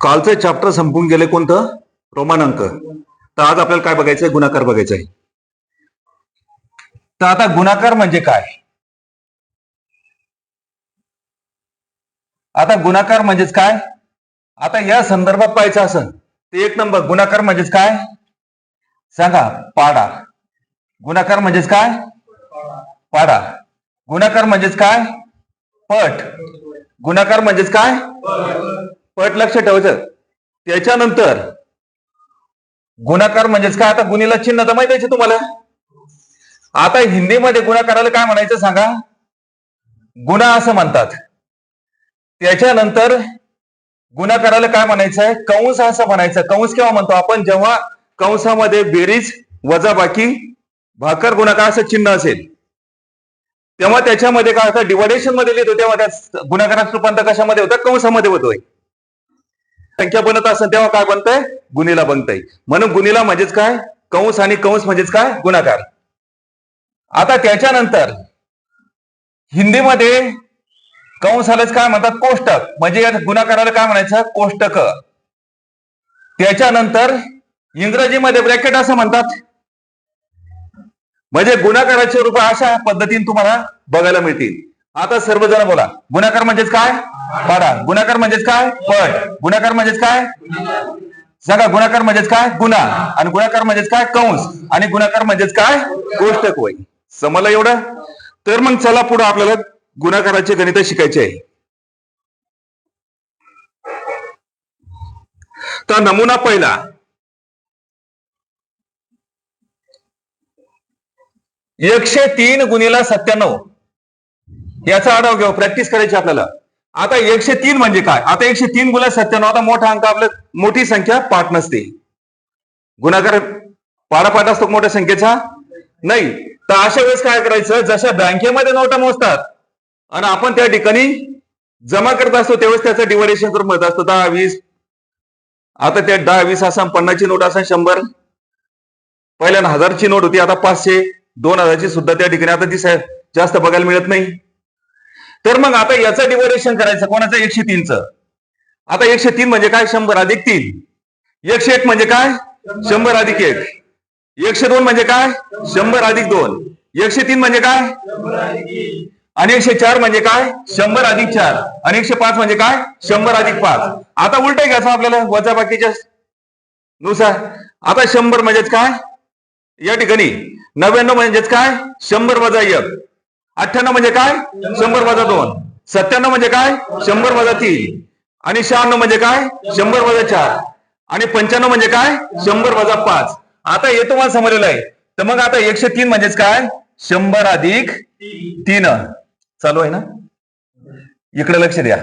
कालचं चॅप्टर संपून गेले कोणतं? रोमन अंक. तर आज आपल्याला काय बघायचंय? गुणाकार बघायचा आहे. तर आता गुणाकार म्हणजे काय? आता गुणाकार म्हणजेच काय? आता या संदर्भात पाहायचं असेल तर एक नंबर गुणाकार म्हणजेच काय सांगा? पाडा. गुणाकार म्हणजेच काय? पाडा. गुणाकार म्हणजेच काय? पट. गुणाकार म्हणजेच काय? पट. लक्ष ठेवायचं. त्याच्यानंतर गुणाकार म्हणजेच काय? आता गुणीला चिन्ह तर माहिती आहे तुम्हाला. आता हिंदीमध्ये गुणाकाराला काय म्हणायचं सांगा? गुणा असं म्हणतात. त्याच्यानंतर गुणाकाराला काय म्हणायचंय? कंस असं म्हणायचं. कंस केव्हा म्हणतो आपण? जेव्हा कंसामध्ये बेरीज वजाबाकी भाकर गुणाकार असं चिन्ह असेल तेव्हा त्याच्यामध्ये काय होतं? डिव्हायडेशन मध्ये लिहितो तेव्हा त्या गुणाकाराचं रूपांतर कशामध्ये होतं? कंसामध्ये होतोय. संख्या बनत असेल तेव्हा काय बनतंय? गुणीला बनतंय. म्हणून गुणीला म्हणजेच काय? कंस. आणि कंस म्हणजेच काय? गुणाकार. आता त्याच्यानंतर हिंदीमध्ये कंसालाच काय म्हणतात? कोष्टक. म्हणजे या गुणाकाराला काय म्हणायचं? कोष्टक. त्याच्यानंतर इंग्रजीमध्ये ब्रॅकेट असं म्हणतात. म्हणजे गुणाकाराचे रूप अशा पद्धतीने तुम्हाला बघायला मिळतील. आता सर्वजण बोला. गुणाकार म्हणजेच काय? पाडा. गुणाकार म्हणजेच काय? पट. गुणाकार म्हणजेच काय? सांगा. गुणाकार म्हणजेच काय? गुणा. आणि गुणाकार म्हणजेच काय? कंस. आणि गुणाकार म्हणजेच काय? कोष्टक होय. समजलं एवढं? तर मग चला पुढे आपल्याला गुणाकाराचे गणित शिकायचे आहे. तर नमुना पहिला. एकशे 3 गुणीला 97 याचा आढावा घेऊ. प्रॅक्टिस करायची आपल्याला. आता 103 म्हणजे काय? आता 103 गुणिले 97. आता मोठा अंक आपल्या मोठी संख्या पाठ नसते. गुणाकार पाडापाठ असतो मोठ्या संख्येचा नाही. तर अशा वेळेस काय करायचं? जशा बँकेमध्ये नोटा मोजतात आणि आपण त्या ठिकाणी जमा करत असतो त्यावेळेस त्याचं डिव्हायडेशन करून मिळत असतं 10, 20. आता त्या 10, 20 असा 50ची नोट असा 100. पहिल्यांदा 1000ची नोट होती, आता 500, 2000ची सुद्धा त्या ठिकाणी आता ती जास्त बघायला मिळत नाही. तर मग आता याचं डिव्हायडेशन करायचं कोणाचं? 103चं. आता 103 म्हणजे काय? 100 अधिक 3. 101 म्हणजे काय? 100 अधिक 1. 102 म्हणजे काय? 100 अधिक 2. 103 म्हणजे काय? आणि 104 म्हणजे काय? 100 अधिक 4. आणि 105 म्हणजे काय? 100 अधिक 5. आता उलट घ्यायचं आपल्याला वजाबाकीच्या नुसार. आता 100 म्हणजेच काय? या ठिकाणी 99 म्हणजेच काय? 100 वजा 1. 98 म्हणजे काय? 100 वजा 2. 97 म्हणजे काय? 100 वजा 3. आणि 96 म्हणजे काय? 100 वजा 4. आणि 95 म्हणजे काय? 100 वजा 5. आता हे तुम्हाला समजलेलं आहे. तर मग आता 103 म्हणजेच काय? 100 अधिक 3. चालू आहे ना? इकडे लक्ष द्या.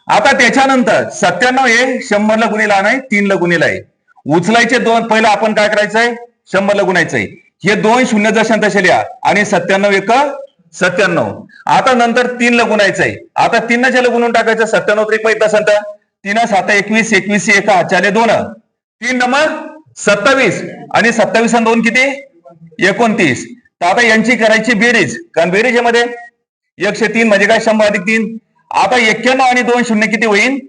आता त्याच्यानंतर 97 हे 100 ला गुणीला नाही 3 ला गुणीला आहे. उचलायचे दोन. पहिलं आपण काय करायचंय? 100 ला गुणायचंय. हे 2 शून्य जशा तसे लिहा. आणि 97 1 97. आता नंतर 3 ला गुणायचंय. आता 3 ज्याला गुणून टाकायचं. 97 3 माहित असेल तर 3 7 21. 21 1 चाले 2. 3 नंबर 27. आणि 27 आणि 2 किती? 29. तर आता यांची करायची बेरीज. कारण बेरीज मध्ये 103 म्हणजे काय? 100 अधिक 3. आता 91 आणि 2 शून्य किती होईल?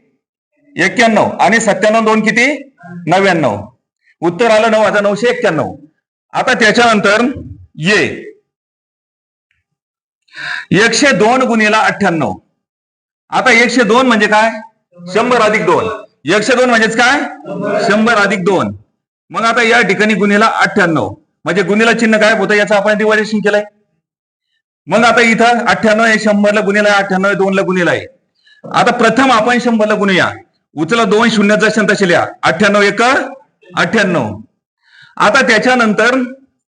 91. आणि 97 2 किती? 99. उत्तर आलं 9991. आता त्याच्यानंतर ये 102 गुणीला 98. आता 102 म्हणजे काय? 100 अधिक 2. 102 म्हणजेच काय? 100 अधिक 2. मग आता या ठिकाणी गुणीला 98 म्हणजे गुणीला चिन्ह काय होतं? याचं आपण डिव्हायडेशन केलंय. मग आता इथं 98 हे 100 ला गुणीला आहे, 98 2 ला गुणीला आहे. आता प्रथम आपण 100 ला गुणूया. उचला 2 शून्य जशा तसे लिहा. 98 1 98. आता त्याच्यानंतर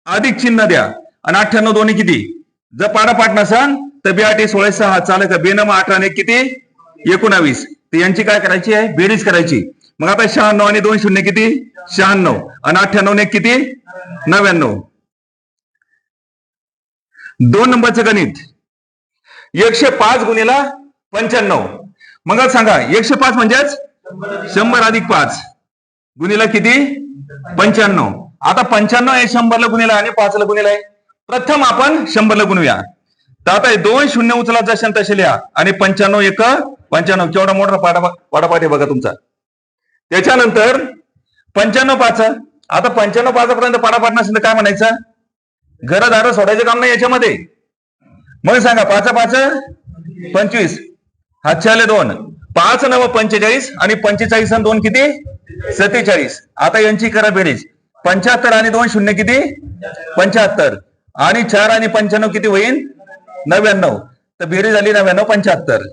अधिक चिन्ह द्या. आणि 98 दोन्ही किती? जर पाडापाठ नसाल तर 2 16 6 चालेल का? 2 18 आणि किती? 19. तर यांची काय करायची आहे? बेरीज करायची. मग आता 96 आणि 2 शून्य किती? 96. आणि 98 ने किती? 99. 2 नंबरचं गणित 105 गुणीला 95. मग सांगा 105 म्हणजेच 100 अधिक 5 गुणीला किती? 95. आता 95 हे 100 ला गुणीला आणि 5 ला गुणीला आहे. प्रथम आपण 100 ला गुणूया. तर आता 2 शून्य उचला जशा तसे लिहा. आणि 95 1 95 केवढा मोठा पाडापाठ आहे बघा तुमचा. त्याच्यानंतर 95 5. आता 95 5 पाडापाठ नसेल तर काय म्हणायचं? घरदार सोडायचं काम नाही याच्यामध्ये. मग सांगा 5 5 25 हातच्याले 2 5 9 45 आणि 45 आणि 2 किती? 47. आता यांची करा बेरीज. 75 आणि 2 शून्य किती? 75 आणि 4 आणि 95 किती होईल? 99. तर बेरीज झाली 99 75.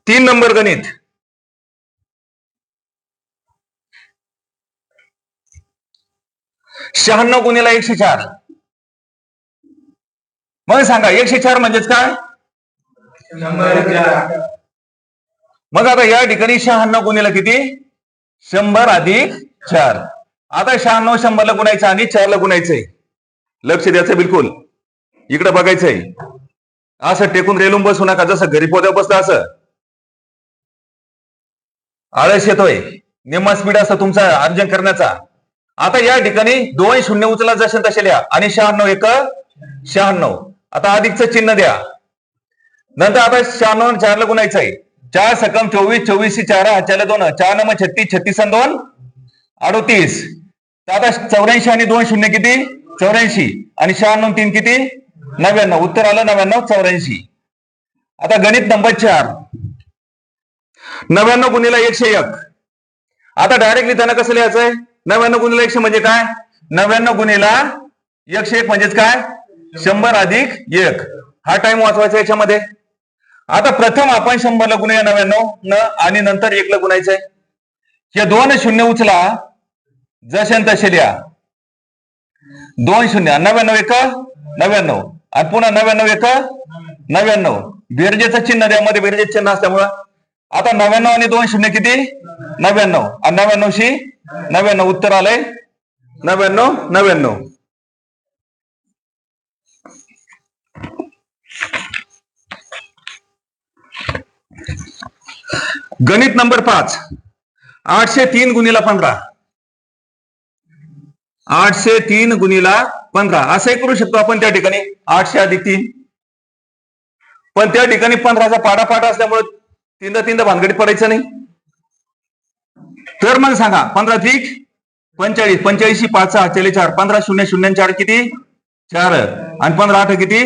तीन नंबर गणित. शहाण्णव गुणिला 104. मग सांगा 104 म्हणजेच काय? मग आता या ठिकाणी 96 गुणिला किती? 100 अधिक 4. आता 96 100 ला गुणायचं आणि 4 ला गुणायचंय. लक्ष द्यायचं बिलकुल. इकडे बघायचंय. असं टेकून रेलून बसू नका जसं घरी पोत्या बसतं असं. आळस येतोय. निम्मा स्पीड असतो तुमचा अर्जन करण्याचा. आता या ठिकाणी 2 शून्य उचला जसे तसे लिहा आणि 96 1 96. आता अधिकचं चिन्ह द्या. नंतर आता 96 4 ला गुणायचं आहे. 4 सकम 24 24 4 हातच्याला 2 4 9 36 36 आणि 2 38. आता 84 आणि 2 शून्य किती? 84 आणि 96 3 किती? 99. उत्तर आलं 99 84. आता गणित नंबर 4. 99 गुणिला 101. आता डायरेक्टली त्यांना कसं लिहायचंय? 99 गुणिला 100 म्हणजे काय? 99 गुणिला 101 म्हणजेच काय? 100 अधिक 1. हा टाइम वाचवायचा याच्यामध्ये. आता प्रथम आपण 100 ला गुणूया 99 न आणि नंतर 1 ला गुणायचंय. हे 2 शून्य उचला जसे तसे लिहा. 2 शून्य 99 1 99 आणि पुन्हा 99 1 99. बेरजेचं चिन्ह द्या. बेरजेचं चिन्ह असल्यामुळं आता 99 आणि 2 शून्य किती? 99 आणि 99 99. उत्तर आलंय 99 99. गणित नंबर 5. 803 गुणिला 15. 803 गुणिला 15 असंही करू शकतो आपण त्या ठिकाणी 800 अधिक 3. पण त्या ठिकाणी 15चा पाडापाठ असल्यामुळे तीनदा भानगडीत पडायचं नाही. तर मग सांगा 15 त्रिक 45 85 5 हातच्याले 4 15 0 0 4 किती? 4 आणि 15 8 किती?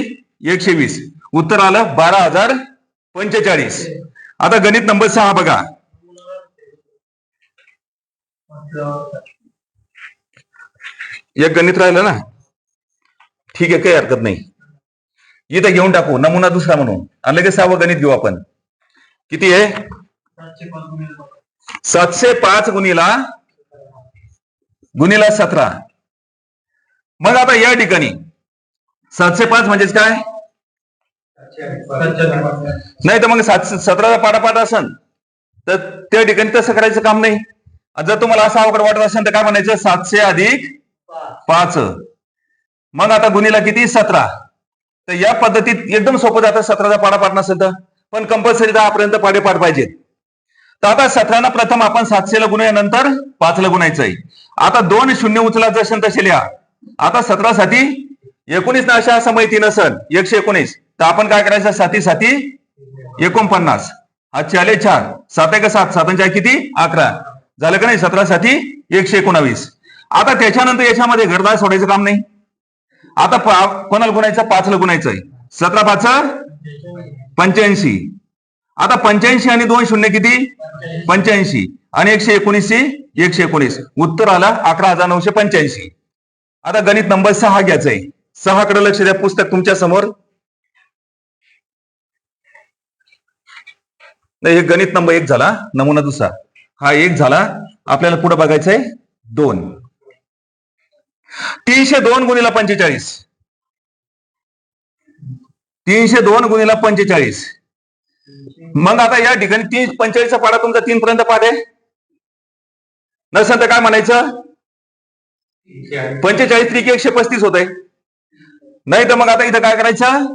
120. उत्तर आलं 12045. आता गणित नंबर 6 बघा. एक गणित राहिलं ना. ठीक आहे काही हरकत नाही. इथं घेऊन टाकू नमुना दुसरा म्हणून आणि लगेच 6वं गणित घेऊ आपण. किती आहे? 705 गुणिला 17. मग आता या ठिकाणी 705 म्हणजेच काय? नाही तर मग 17चा पाडापाठ असेल तर त्या ठिकाणी तसं करायचं काम नाही. जर तुम्हाला असं अवघड वाटत असेल तर काय म्हणायचं? 700 अधिक 5. मग आता गुणिला किती? 17. तर या पद्धतीत एकदम सोपं जातं 17चा पाडापाठ नसेल तर. पण कंपल्सरी 10 पर्यंत पाडेपाठ पाहिजेत. तर आता 17 प्रथम आपण 700 ला गुणूया नंतर 5 ला गुणायचं आहे. आता 2 शून्य उचला जसे तसे लिहा. आता 17 साठी 19 ना अशा असं माहिती नसेल 119 तर आपण काय करायचं? 7 7 49 हातचे आले 4 7 1 7 7 किती? 11 झालं का नाही? 17 साठी 119. आता त्याच्यानंतर याच्यामध्ये घरदार सोडायचं काम नाही. आता कोणाला गुणायचं? 5 ला गुणायचं आहे. 17 5 85. आता 85 आणि 2 शून्य किती? 85 आणि 119 119. उत्तर आला 11985. आता गणित नंबर 6 घ्यायचंय. 6 कडे लक्ष द्या. पुस्तक तुमच्या समोर. नाही हे गणित नंबर 1 झाला. नमुना दुसरा हा 1 झाला. आपल्याला पुढे बघायचंय 2. 302 गुणिला 45. 302 गुणिला 45. मग आता या ठिकाणी 45चा पाडा तुमचा 3 पर्यंत पाठ आहे. नसेल तर काय म्हणायचं? 45 त्रिक 135 होत आहे. नाही तर मग आता इथं काय करायचं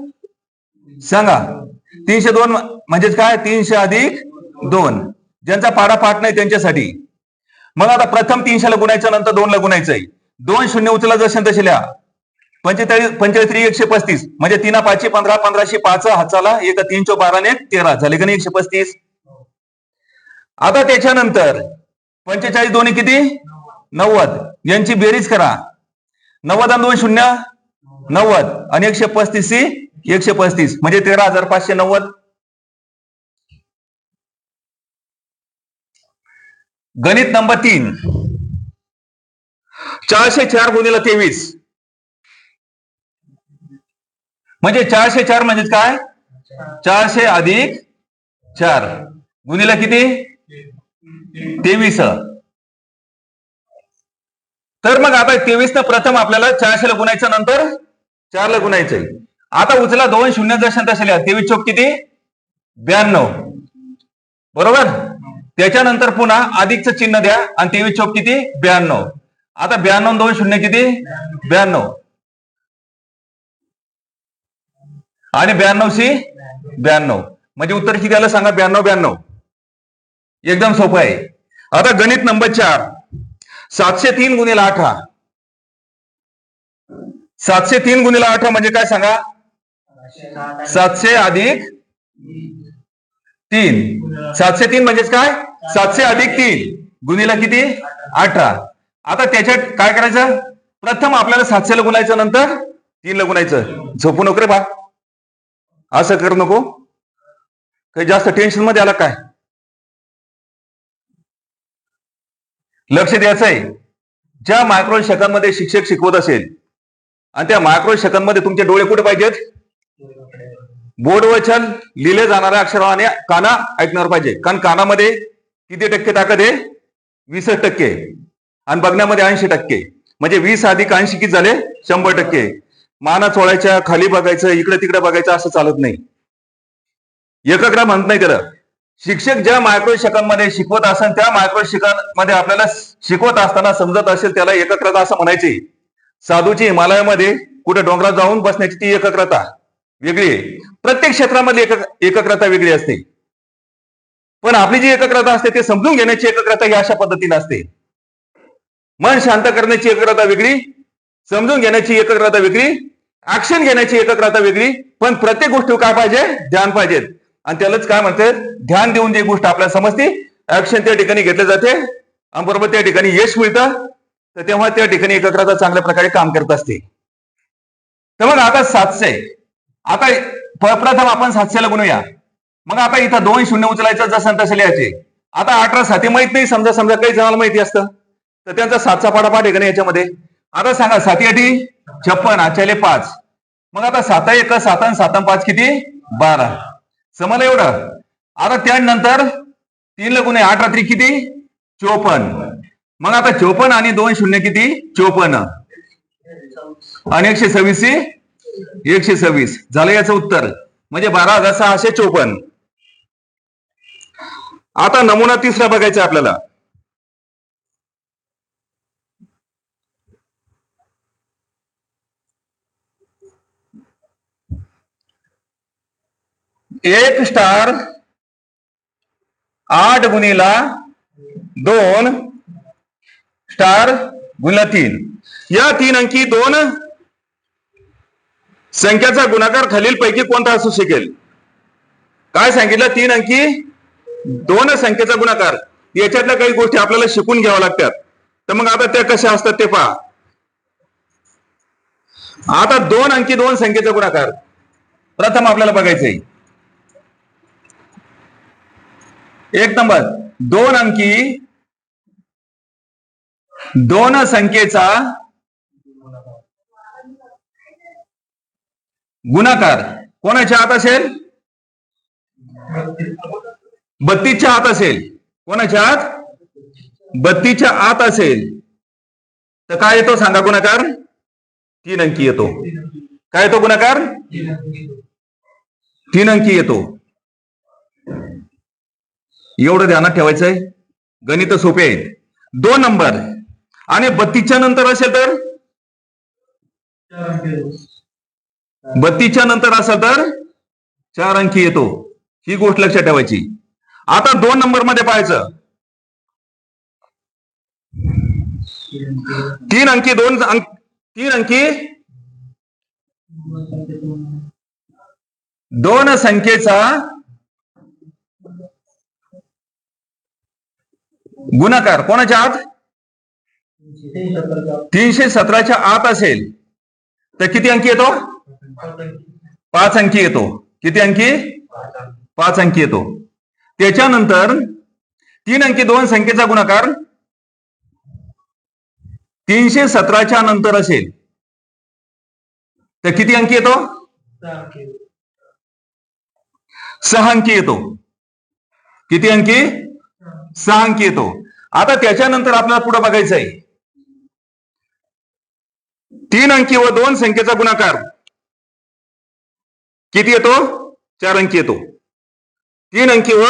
सांगा? 302 म्हणजेच काय? 300 अधिक 2. ज्यांचा पाडा पाठ नाही त्यांच्यासाठी. मग आता प्रथम 300 ला गुणायचं नंतर 2 ला गुणायचंय. 2 शून्य उचला जसे तसे लिहा. पंचेचाळीस 135 म्हणजे 3 5 15 15 5 हाताला 1 3 12 ने 13 झाले का नाही 135. आता त्याच्यानंतर 45 दोन्ही किती 90 यांची बेरीज करा. 90 आणि 2 0 90 आणि 135 135 म्हणजे 13,590. गणित नंबर 3 404 गुणिले 23 म्हणजे 404 म्हणजे काय 400 अधिक 4 गुणिले किती 23. तर मग आता 23 प्रथम आपल्याला 400 ला गुणायचं नंतर 4 ला गुणायचंय. आता उचला 2 शून्य जसे तसे लिहा. 23 चौक किती 92 बरोबर. त्याच्यानंतर पुन्हा अधिकचं चिन्ह द्या आणि 23 चौक किती 92. आता 92 2 शून्य किती 92 आणि 92 92 म्हणजे उत्तर किती आलं सांगा 92 92. एकदम सोपं आहे. आता गणित नंबर 4 703 गुणिले 18 703 गुणिले 18 म्हणजे काय सांगा 700 अधिक 3 703 म्हणजेच काय 700 अधिक 3 गुणिले किती 18. आता त्याच्यात काय करायचं प्रथम आपल्याला 700 ला गुणायचं नंतर 3 ला गुणायचं. झोपू नको रे बा असं करू नको काही जास्त टेन्शन मध्ये आला काय. लक्ष द्यायचं आहे. ज्या मायक्रो सेकंदमध्ये शिक्षक शिकवत असेल आणि त्या मायक्रो सेकंदमध्ये तुमचे डोळे कुठे पाहिजेत बोर्डवर लिहिले जाणाऱ्या अक्षराने काना ऐकणार पाहिजे. कारण कानामध्ये किती टक्के ताकद आहे 20% आणि बघण्यामध्ये 80%. म्हणजे 20 अधिक 80 किती झाले 100%. माना चोळायच्या खाली बघायचं इकडे तिकडे बघायचं असं चालत नाही. एकग्र म्हणत नाही त्याला. शिक्षक ज्या मायक्रो सेकंदमध्ये शिकवत असेल त्या मायक्रो सेकंदमध्ये आपल्याला शिकवत असताना समजत असेल त्याला एकाग्रता असं म्हणायचे. साधूची हिमालयामध्ये कुठे डोंगरात जाऊन बसण्याची ती एकाग्रता वेगळी आहे. प्रत्येक क्षेत्रामध्ये एकाग्रता वेगळी असते. पण आपली जी एकाग्रता असते ते समजून घेण्याची एकाग्रता ही अशा पद्धतीने असते. मन शांत करण्याची एकाग्रता वेगळी समजून घेण्याची एकाग्रता वेगळी ऍक्शन घेण्याची एकाग्रता वेगळी. पण प्रत्येक गोष्टी काय पाहिजे ध्यान पाहिजेत आणि त्यालाच काय म्हणतात ध्यान देऊन जी गोष्ट आपल्याला समजते ऍक्शन त्या ठिकाणी घेतले जाते आणि बरोबर त्या ठिकाणी यश मिळतं. तर तेव्हा त्या ठिकाणी एकाग्रता चांगल्या प्रकारे काम करत असते. तर मग आता 700 आता प्रथम आपण 700 ला गुणूया. मग आता इथं 2 शून्य उचलायचं जसं तसं लिहायचे. आता 18 साथी माहित नाही समजा काही जणांना माहिती असतं तर त्यांचा 7चा पाडापाठ आहे का नाही याच्यामध्ये. आता सांगा 7 8 56 आचाले 5 मग आता 7 1 7 आणि 7 5 किती 12 समजलं एवढं. आता त्यानंतर 3 ला गुणे 8 रात्री किती 54 मग आता 54 आणि 2 शून्य किती 54 आणि 126 126 झालं याचं उत्तर म्हणजे 12,654. आता नमुना तिसरा बघायचा आपल्याला. एक स्टार 8 गुणिला 2 स्टार गुणिला 3 या 3 अंकी 2 संख्याचा गुणाकार खालीलपैकी कोणता असू शकेल. काय सांगितलं 3 अंकी 2 संख्येचा गुणाकार. याच्यातल्या काही गोष्टी आपल्याला शिकून घ्याव्या लागतात. तर मग आता त्या कशा असतात ते पहा. आता 2 अंकी 2 संख्येचा गुणाकार प्रथम आपल्याला बघायचंय. एक नंबर 2 अंकी 2 संख्येचा गुणाकार कोणाच्या हात असेल 32च्या आत असेल. कोणाच्या आत 32च्या आत असेल तर काय येतो सांगा गुणाकार 3 अंकी येतो. काय येतो गुणाकार 3 अंकी येतो. एवढं ध्यानात ठेवायचंय. गणित सोपे आहेत. 2 नंबर आणि 32च्या नंतर असेल तर 32च्या नंतर असेल तर 4 अंकी येतो. ही गोष्ट लक्षात ठेवायची. आता 2 नंबर मध्ये पाहायचं 3 अंकी दोन संख्येचा गुणाकार कोणाच्या आत 317च्या आत असेल तर किती अंकी येतो 5 अंकी येतो किती अंकी 5 अंकी येतो त्याच्यानंतर 3 अंकी दोन संख्येचा गुणाकार 317च्या नंतर असेल तर किती अंकी येतो 6 अंकी येतो किती अंकी 6 अंकी येतो आता त्याच्यानंतर आपल्याला पुढे बघायचं आहे 3 अंकी व दोन संख्येचा गुणाकार किती येतो 4 अंकी येतो 3 अंकी व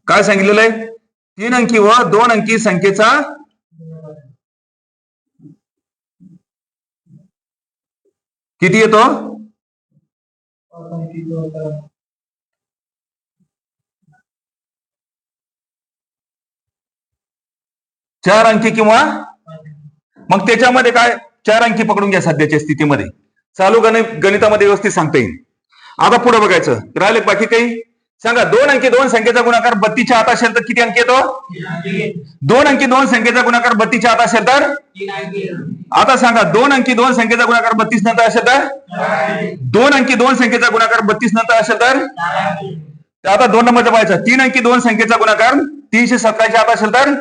काय सांगितलेलं आहे 3 अंकी व 2 अंकी संख्येचा किती येतो 4 अंकी किंवा मग त्याच्यामध्ये काय 4 अंकी पकडून घ्या सध्याच्या स्थितीमध्ये चालू गणितामध्ये व्यवस्थित सांगता येईल आता पुढे बघायचं राहिले बाकी काही सांगा 2 अंकी दोन संख्येचा गुणाकार 32च्या आत असेल तर किती अंकी येतो 2 अंकी दोन संख्येचा गुणाकार 32च्या आत असेल तर आता सांगा 2 अंकी दोन संख्येचा गुणाकार 32 नंतर असेल तर 2 अंकी दोन संख्येचा गुणाकार 32 नंतर असेल तर आता 2 नंबरचा पाहायचा 3 अंकी दोन संख्येचा गुणाकार 317च्या आत असेल तर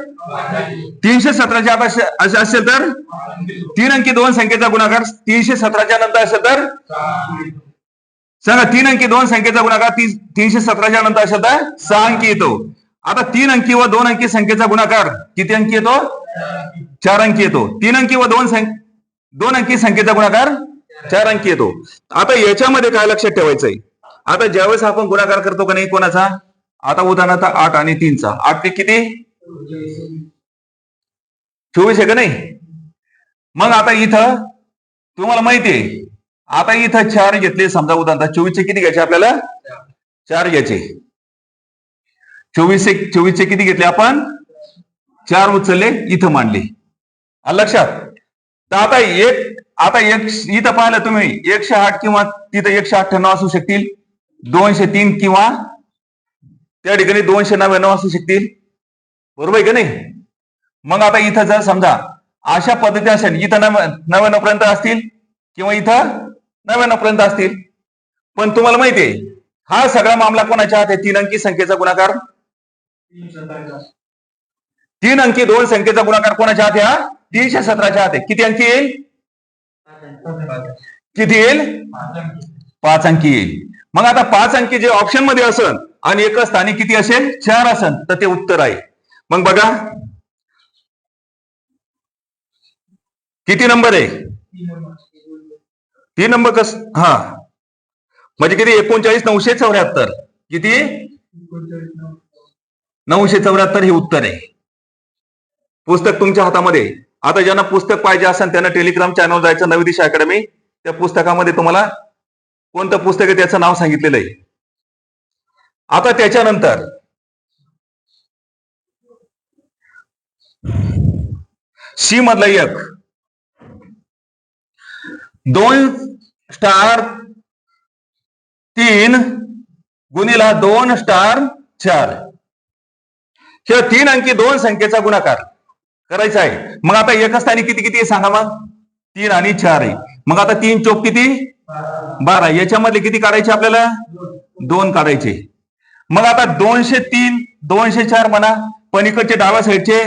317च्या आत असेल तर 3 अंकी दोन संख्येचा गुणाकार 317च्या नंतर असेल तर सांगा 3 अंकी दोन संख्येचा गुणाकार 317च्या नंतर असेल तर 6 अंकी येतो आता 3 अंकी व 2 अंकी संख्येचा गुणाकार किती अंकी येतो 4 अंकी येतो 3 अंकी व 2 अंकी संख्येचा गुणाकार 4 अंकी येतो आता याच्यामध्ये काय लक्षात ठेवायचंय आता ज्यावेळेस आपण गुणाकार करतो का नाही कोणाचा आता उदाहरणार्थ 8 आणि 3चा 8 ते किती 24 आहे का नाही मग आता इथं तुम्हाला माहितीये आता इथं 4 घेतले समजा उदाहरणार्थ 24 चे किती घ्यायचे आपल्याला 4 घ्यायचे 24 चे किती घेतले आपण 4 उचलले इथं मांडले लक्षात तर आता एक इथं पाहिलं तुम्ही 108 किंवा तिथं 198 असू शकतील 203 किंवा त्या ठिकाणी 299 असू शकतील बरोबर आहे का नाही मग आता इथं जर समजा अशा पद्धती असेल इथं 99 पर्यंत असतील किंवा इथं 99 पर्यंत असतील पण तुम्हाला माहितीये हा सगळा मामला कोणाच्या हात आहे 3 अंकी संख्येचा गुणाकार 3 अंकी दोन संख्येचा गुणाकार कोणाच्या हात आहे 317च्या हात आहे किती अंकी येईल किती येईल 5 अंकी येईल मग आता 5 अंकी जे ऑप्शन मध्ये असेल आणि एकच स्थानी किती असेल 4 असेल तर ते उत्तर आहे मग बघा किती नंबर आहे 3 नंबर कस हा म्हणजे किती 39,974 किती 974 हे उत्तर आहे पुस्तक तुमच्या हातामध्ये आता ज्यांना पुस्तक पाहिजे असेल त्यांना टेलिग्राम चॅनल जायचं नवी दिशा अकॅडमी त्या पुस्तकामध्ये तुम्हाला कोणतं पुस्तक आहे त्याचं नाव सांगितलेलं आहे आता त्याच्यानंतर सी मधला एक 2 स्टार 3 गुणिला 2 स्टार 4 किंवा 3 अंकी दोन संख्येचा गुणाकार करायचा आहे मग आता एका स्थानी किती किती आहे सांगा मग 3 आणि 4 आहे मग आता 3 चौक किती 12 याच्यामधले किती काढायचे आपल्याला 2 काढायचे मग आता 203 204 म्हणा पण इकडचे डाव्या साईडचे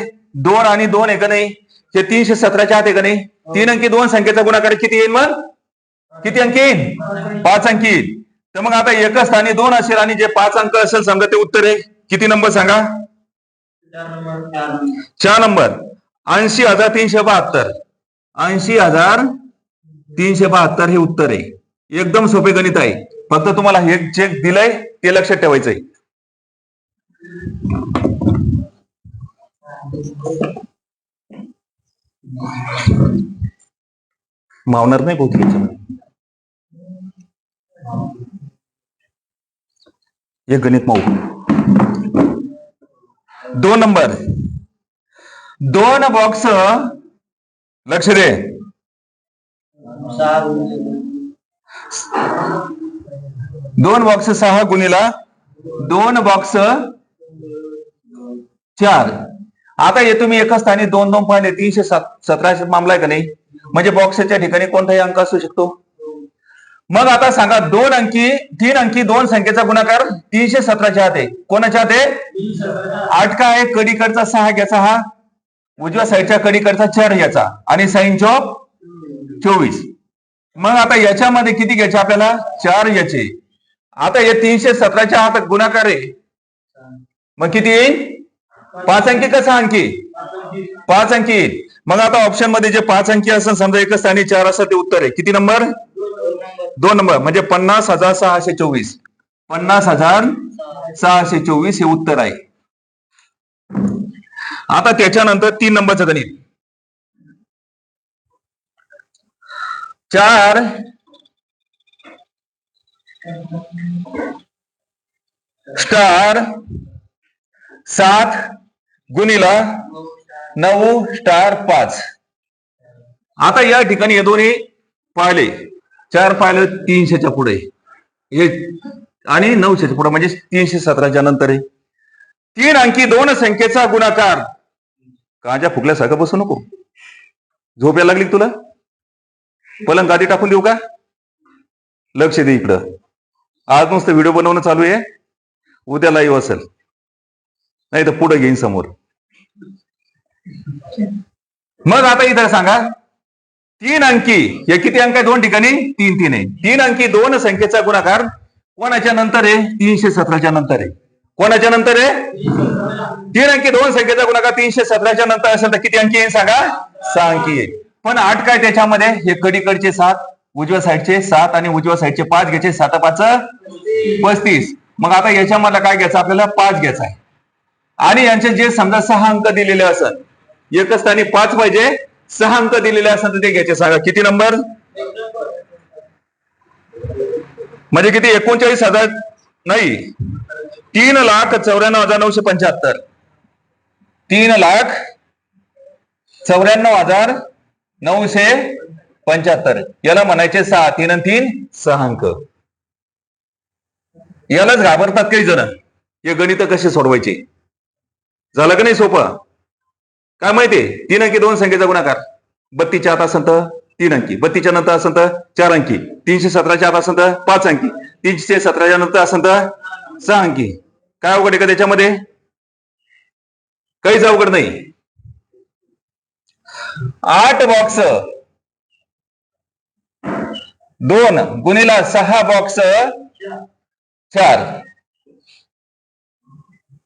2 आणि 2 आहे का नाही हे 317च्या आत आहे का नाही 3 अंकी दोन संख्येचा गुणाकार किती येईल मग किती अंकी येईल 5 अंकी येईल तर मग आता एका स्थानी 2 असेल आणि जे 5 अंक असेल समजा ते उत्तर आहे किती नंबर सांगा 4 नंबर 80,372 80,372 हे उत्तर आहे एकदम सोपे गणित आहे फक्त तुम्हाला हे चेक दिलंय ते लक्षात ठेवायचंय मावणार नाही बहुतेक याच्यामध्ये एक गणित माऊ 2 नंबर 2 बॉक्स लक्ष दे 2 बॉक्स 6 गुणिला 2 बॉक्स 4. आता हे तुम्ही एका स्थानी 2 पाहिले 317 मामला आहे का नाही? म्हणजे बॉक्सच्या ठिकाणी कोणताही अंक असू शकतो. मग आता सांगा 3 अंकी 2 संख्येचा गुणाकार 317च्या आत आहे. कोणाच्या आत आहे? 8 का आहे? कडीकडचा 6 घ्यायचा, हा उजव्या साईडच्या कडीकडचा 4 घ्यायचा आणि साइन चौक 24. मग आता याच्यामध्ये किती घ्यायचे आपल्याला? 4 घ्यायचे. आता हे 317च्या आत गुणाकार आहे, मग किती येईल? 5 अंकी का 6 अंकी? 5 अंकी येईल. मग आता ऑप्शन मध्ये जे 5 अंकी असेल, समजा एकच स्थानी 4 असं, ते उत्तर आहे. किती नंबर? 2 नंबर. म्हणजे 50,624. 50,624 हे उत्तर आहे. आता त्याच्यानंतर 3 नंबरचं गणित. 4 स्टार 7 गुणिला 9 स्टार 5. आता या ठिकाणी हे दोन्ही पाहिले, 4 पाहिलं 300च्या पुढे हे आणि 900च्या पुढे, म्हणजे 317च्या नंतर आहे. 3 अंकी 2 संख्येचा गुणाकार. काच्या फुकल्यासारखं बसू नको, झोप यायला लागली तुला? पलंग गादी टाकून देऊ का? लक्ष दे इकडं. आज नुसतं व्हिडिओ बनवणं चालू आहे, उद्या लाईव्ह असेल, नाही तर पुढे घेईन समोर. मग आता इथं सांगा 3 अंकी, हे किती अंक आहे? 2 ठिकाणी 3 आहे. 3 अंकी 2 संख्येचा गुणाकार कोणाच्या नंतर आहे? 317च्या नंतर आहे. कोणाच्या नंतर आहे? 3 अंकी 2 संख्येचा गुणाकार 317च्या नंतर असेल तर किती अंकी येईल सांगा? 6 अंकी येईल. पण 8 काय त्याच्यामध्ये? हे कडीकडचे 7, उजव्या साईडचे 7 आणि उजव्या साईडचे 5 घ्यायचे. 7 5 35. मग आता याच्यामध्ये काय घ्यायचं आपल्याला? 5 घ्यायचा आहे. आणि यांचे जे समजा 6 अंक दिलेले असत, एकच स्थानी 5 पाहिजे, 6 अंक दिलेले असतात तर ते घ्यायचे. सांगा किती नंबर? म्हणजे किती? 39,000 नाही, 3,94,975. 3,94,975. याला म्हणायचे 6. 3 आणि 3 6 अंक. यालाच घाबरतात काही जण. हे गणित कसे सोडवायचे? झालं का नाही सोपं? काय माहितीये? 3 अंकी 2 संख्येचा गुणाकार 32च्या आत असेल तर 3 अंकी, 32च्या नंतर असेल तर 4 अंकी, 317च्या आत असेल तर 5 अंकी, 317च्या नंतर असेल तर 6 अंकी. काय अवघड आहे का त्याच्यामध्ये? काहीच अवघड नाही. 8 बॉक्स 2 गुणिला 6 बॉक्स 4.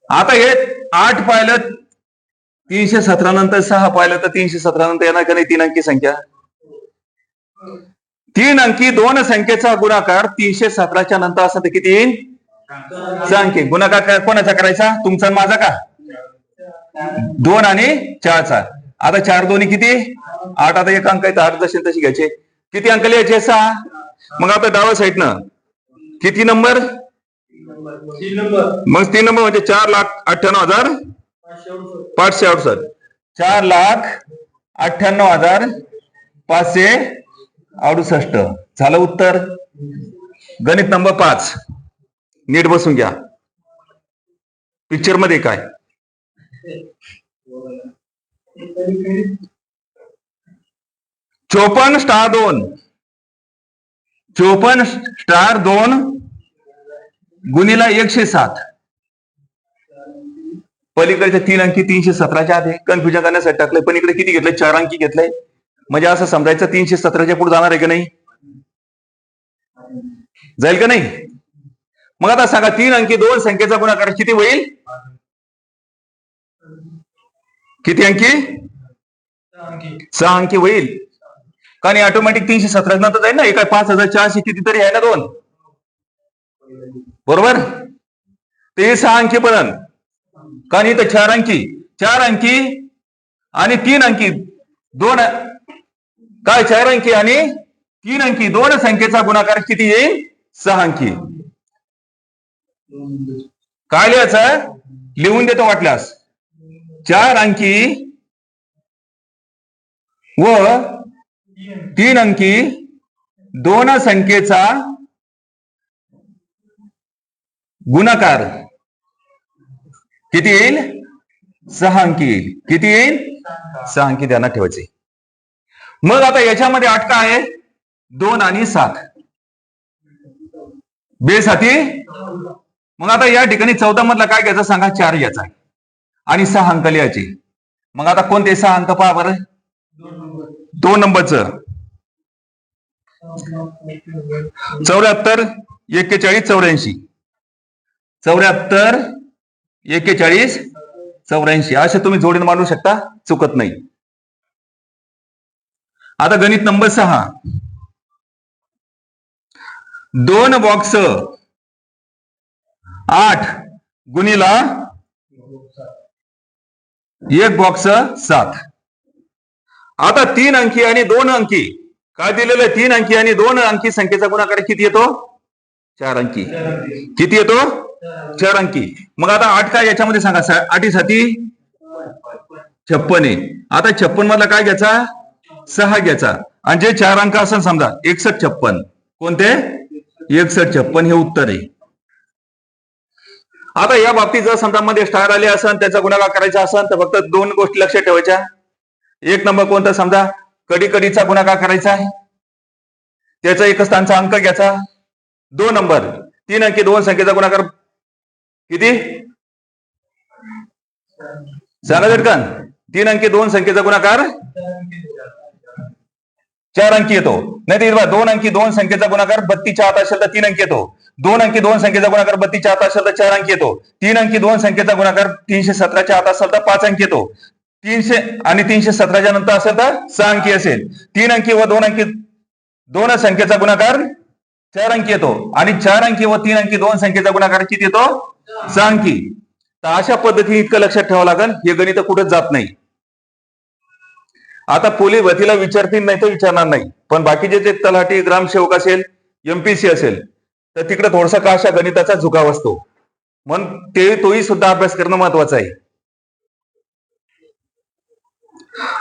आता हे 8 पाहिलं 317 नंतर 6 पाहिलं तर 317 नंतर येणार का नाही 3 अंकी संख्या? 3 अंकी 2 संख्येचा गुणाकार 317च्या नंतर असं तर किती येईल? 6 अंकी. गुणाकार कोणाचा करायचा? तुमचा माझा का? 2 आणि 4चा. आता 4 दोन्ही किती? 8. आता एक अंक आहे तर 8 जसे तशी घ्यायचे. किती अंक लिहायचे? 6. मग आता डाव्या साईडनं किती नंबर? 3 नंबर म्हणजे 4,98,568. 4,98,568 झालं उत्तर. गणित नंबर 5. नीट बसून घ्या. पिक्चर मध्ये काय 54 स्टार 2 54 स्टार 2 गुणिला 107. पलीकडच्या 3 अंकी 317च्या आत आहे. कन्फ्युजन करण्यासाठी टाकलंय, पण इकडे किती घेतलंय? 4 अंकी घेतलंय. म्हणजे असं समजायचं 317च्या पुढे जाणार आहे का नाही? जाईल का नाही? मग आता सांगा 3 अंकी 2 संख्येचा गुणाकार किती होईल? किती अंकी? 6 अंकी होईल. कारण ऑटोमॅटिक 317 नंतर जाईल ना. एका 5,400 कितीतरी आहे ना 2, बरोबर? ते 6 अंकी पर्यंत. कारण इथं 4 अंकी आणि 3 अंकी 2 काय 4 अंकी आणि 3 अंकी 2 संख्येचा गुणाकार किती येईल? 6 अंकी. काय लिहायचं? लिहून देतो वाटल्यास. 4 अंकी व 3 अंकी दोन संख्येचा गुणाकार किती येईल? 6 अंकी येईल. किती येईल? 6 अंकी ध्यानात ठेवायचे. मग आता याच्यामध्ये 8 काय आहे? 2 आणि 7 बेसाती. मग आता या ठिकाणी 14 मधला काय घ्यायचा सांगा? 4 घ्यायचा आणि 6 अंक लिहायचे. मग आता कोणते 6 अंक पहा बरं. 2 नंबरचं 74 41 84 74 41 84 असे तुम्ही जोडीने मांडू शकता, चुकत नाही. आता गणित नंबर 6. 2 box 8 गुणिला 1 box 7. आता 3 अंकी आणि 2 अंकी काय दिलेलं आहे? 3 अंकी आणि 2 अंकी संख्येचा गुणाकार किती येतो? 4 अंकी. किती येतो? 4 अंकी. मग आता 8 काय याच्यामध्ये सांगा? 8 साठी 56 आहे. आता 56 मधला काय घ्यायचा? 6 घ्यायचा. आणि जे 4 अंक असेल समजा 61 56. कोणते? 61 56 हे उत्तर आहे. आता या बाबतीत जर समजा मध्ये स्टार आले असेल, त्याचा गुणाकार करायचा असेल तर फक्त 2 गोष्टी लक्षात ठेवायच्या. 1 नंबर कोणता? समजा कडी कडीचा गुणाकार करायचा आहे, त्याचा एक स्थानचा अंक घ्यायचा. 2 नंबर 3 अंकी 2 संख्येचा गुणाकार किती सांगा झटकन? 3 अंकी 2 संख्येचा गुणाकार 4 अंकी येतो. नाही तर 2 अंकी 2 संख्येचा गुणाकार 32 च्या आत असेल तर 3 अंकी येतो. 2 अंकी 2 संख्येचा गुणाकार 32 च्या आत असेल तर 4 अंकी येतो. 3 अंकी 2 संख्येचा गुणाकार 317 च्या आत असेल तर 5 अंकी येतो. 300 आणि 317 च्या नंतर असेल तर 6 अंकी असेल. 3 अंकी व 2 अंकी 2 संख्येचा गुणाकार 4 अंकी येतो. आणि 4 अंकी व 3 अंकी 2 संख्येचा गुणाकार किती येतो? 6 अंकी. तर अशा पद्धतीने इतकं लक्षात ठेवावं लागेल. हे गणित कुठेच जात नाही. आता पोलीस भरतीला विचारतील नाही तर विचारणार नाही, पण बाकीचे जे तलाठी ग्रामसेवक असेल, एमपीसी असेल तर तिकडे थोडसा का अशा गणिताचा झुकाव असतो. म्हणून तोही सुद्धा अभ्यास करणं महत्वाचं आहे.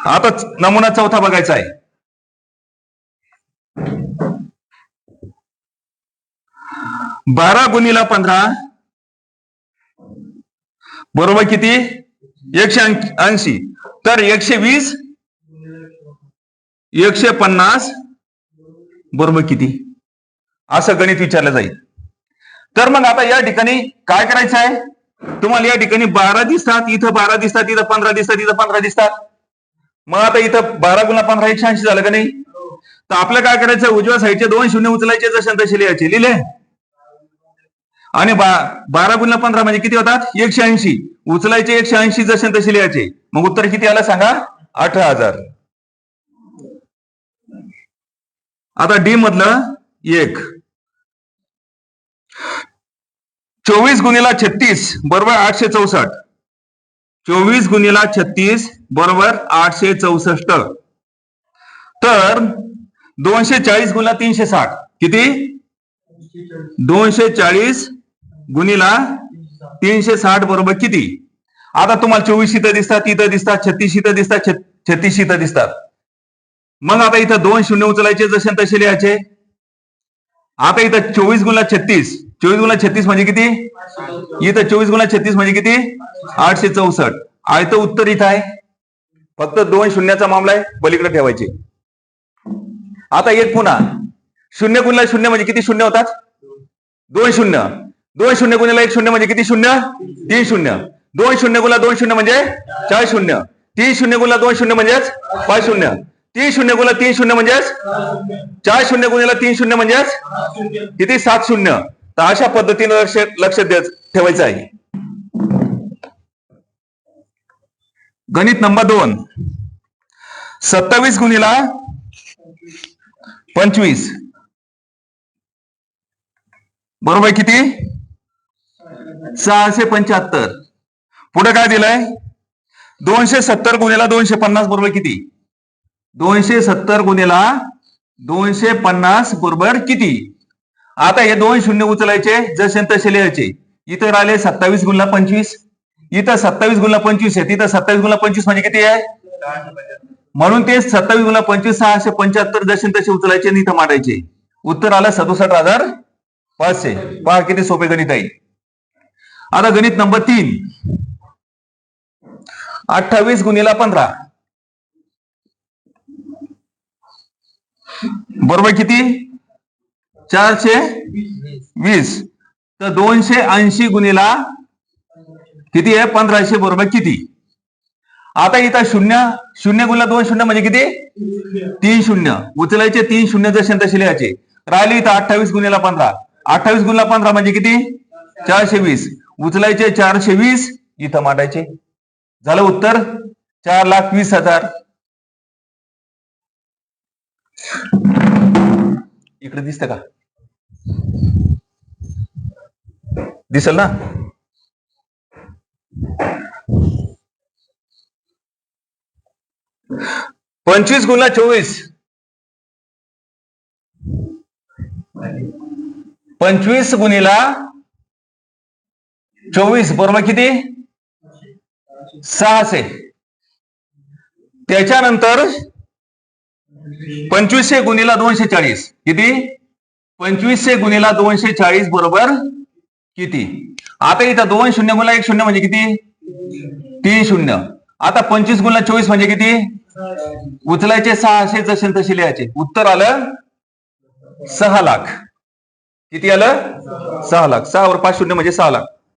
आता नमुना 4था बघायचा आहे. 12 गुणिला 15 बरोबर किती? 180. तर 120 150 बरोबर किती? असं गणित विचारलं जाईल. तर मग आता या ठिकाणी काय करायचं आहे? तुम्हाला या ठिकाणी 12 दिसतात, इथं 12 दिसतात, इथं 15 दिसतात, इथं 15 दिसतात. मग आता इथं 12 गुणा 15 180 झालं का नाही? तर आपलं काय करायचं? उजव्या साईडचे 2 शून्य उचलायचे, जसे तसे लिहायचे. लिहिले. आणि 12 गुणिले 15 म्हणजे किती होतात? 180. उचलायचे 180, जसे तसे लिहायचे. मग उत्तर किती आलं सांगा? 18,000. आता डी मधलं 1. 24 गुणिला 36 बरोबर 864. 24 गुणिला 36 बरोबर 864. तर 240 गुणिला 360 किती? 240 गुणिला 360 बरोबर किती? आता तुम्हाला 24 इथं दिसतात, इथं दिसतात, 36 इथं दिसतात, 36 इथं दिसतात. मग आता इथं 2 शून्य उचलायचे, जसे तसे लिहायचे. आता इथं 24 गुणिला 36, 24 गुणिला 36 म्हणजे किती? इथं 24 गुणिला 36 म्हणजे किती? 864. आयतं उत्तर इथं आहे. फक्त 2 शून्याचा मामला आहे, पलीकडे ठेवायचे. आता एक पुन्हा 0 गुणिला 0 म्हणजे किती शून्य होतात? 2 शून्य. 2 शून्य गुणिला 1 शून्य म्हणजे किती शून्य? 3 शून्य. 2 शून्य गुणिला 2 शून्य म्हणजे 4 शून्य. 3 शून्य गुणिला 2 शून्य म्हणजेच 5 शून्य. 3 शून्य गुणिला 3 शून्य म्हणजेच 4 शून्य गुणिला 3 शून्य म्हणजेच किती? 7 शून्य. तर अशा पद्धतीने लक्ष ठेवायचं आहे. गणित नंबर 2. 27 गुणिला 25 बरोबर किती? 675. पुढे काय दिलंय? 270 गुणिला 250 बरोबर किती? 270 गुणिला 250 बरोबर किती? आता हे 2 शून्य उचलायचे, जसे तसे लिहायचे. इथं राहिले 27 गुणिला 25, इथं 27 गुणिला 25 आहे, तिथं 27 गुणिला 25 म्हणजे किती आहे? म्हणून ते 27 गुणिला 25 675 जसे तसे उचलायचे आणि इथं मांडायचे. उत्तर आलं 67,500. पहा किती सोपे गणित आहे. आता गणित नंबर 3, 28 गुणिला 15 बरोबर किती? 420. तर 280 गुणिला किती आहे? 1500 बरोबर किती? आता इथं शून्य, शून्य गुणिला 2 शून्य म्हणजे किती? 3 शून्य. उचलायचे 3 शून्य जसे तसे लिहायचे. राहिले इथं 28 गुणिला 15. 28 गुणिला 15 म्हणजे किती? 420. उचलायचे 420 इथं मांडायचे. झालं उत्तर 4,20,000. इकडे दिसतं का? दिसल ना? पंचवीस गुणिला 24. 25 गुणिला 24 बरोबर किती? 600. त्याच्यानंतर 2500 गुणिला 240 किती? 2500 गुणिला 240 बरोबर किती? आता इथं 2 शून्य गुणिला 1 शून्य म्हणजे किती? 3 शून्य. आता 25 गुणिला 24 म्हणजे किती? उचलायचे 600 जसे तसे लिहायचे. उत्तर आलं 6 लाख. किती आलं? 6 लाख. 6 वर 5 शून्य म्हणजे 6 लाख.